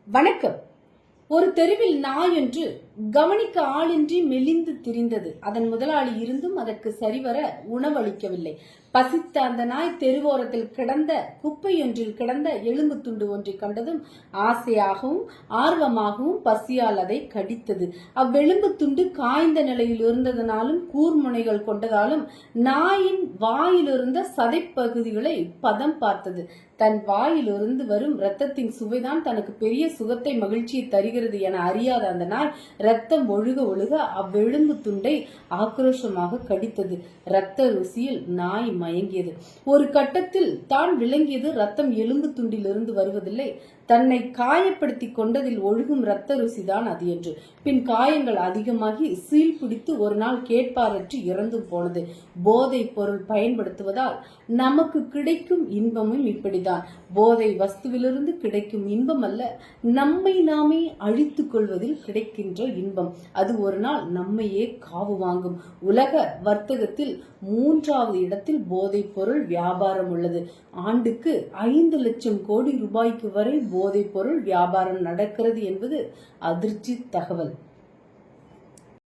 வணக்கம். ஒரு தெருவில் நாய் ஒன்று கவனிக்க ஆளின்றி மெலிந்து திரிந்தது. அதன் முதலாளி இருந்தும் அதற்கு சரிவர உணவளிக்கவில்லை. பசித்த அந்த நாய் தெருவோரத்தில் கிடந்த குப்பையொன்றில் கிடந்த எலும்பு துண்டு ஒன்றை கண்டதும் ஆசையாகவும் ஆர்வமாகவும் பசியால் அதை கடித்தது. அவ்வெலும்பு துண்டு காய்ந்த நிலையில் இருந்ததனாலும் கூர்முனைகள் கொண்டதாலும் நாயின் வாயிலிருந்த சதைப்பகுதிகளை பதம் பார்த்தது. தன் வாயிலிருந்து வரும் இரத்தத்தின் சுவைதான் தனக்கு பெரிய சுகத்தை மகிழ்ச்சியை தருகிறது என அறியாத அந்த நாய் ரத்தம் ஒழுக ஒழுக அவ்வெலும்பு துண்டை ஆக்ரோஷமாக கடித்தது. இரத்த ருசியில் நாய் மயங்கியது. ஒரு கட்டத்தில் தான் விளங்கியது ரத்தம் எலும்பு துண்டிலிருந்து வருவதில்லை, தன்னை காயப்படுத்தி கொண்டதில் ஒழுகும் இரத்த ருசிதான் அது என்று. பின் காயங்கள் அதிகமாகி சீல் பிடித்து ஒரு நாள் கேட்பாரற்று இறந்தும் போனது. போதை பொருள் பயன்படுத்துவதால் நமக்கு கிடைக்கும் இன்பமும் இப்படிதான். போதை வஸ்துவிலிருந்து கிடைக்கும் இன்பம் அல்ல, நம்மை நாமே அழித்துக் கொள்வதில் கிடைக்கின்ற இன்பம். அது ஒரு நாள் நம்மையே காவு வாங்கும். உலக வர்த்தகத்தில் 3வது இடத்தில் போதை பொருள் வியாபாரம் உள்ளது. ஆண்டுக்கு 5 லட்சம் கோடி ரூபாய்க்கு வரை போதை பொருள் வியாபாரம் நடக்கிறது என்பது அதிர்ச்சி தகவல்.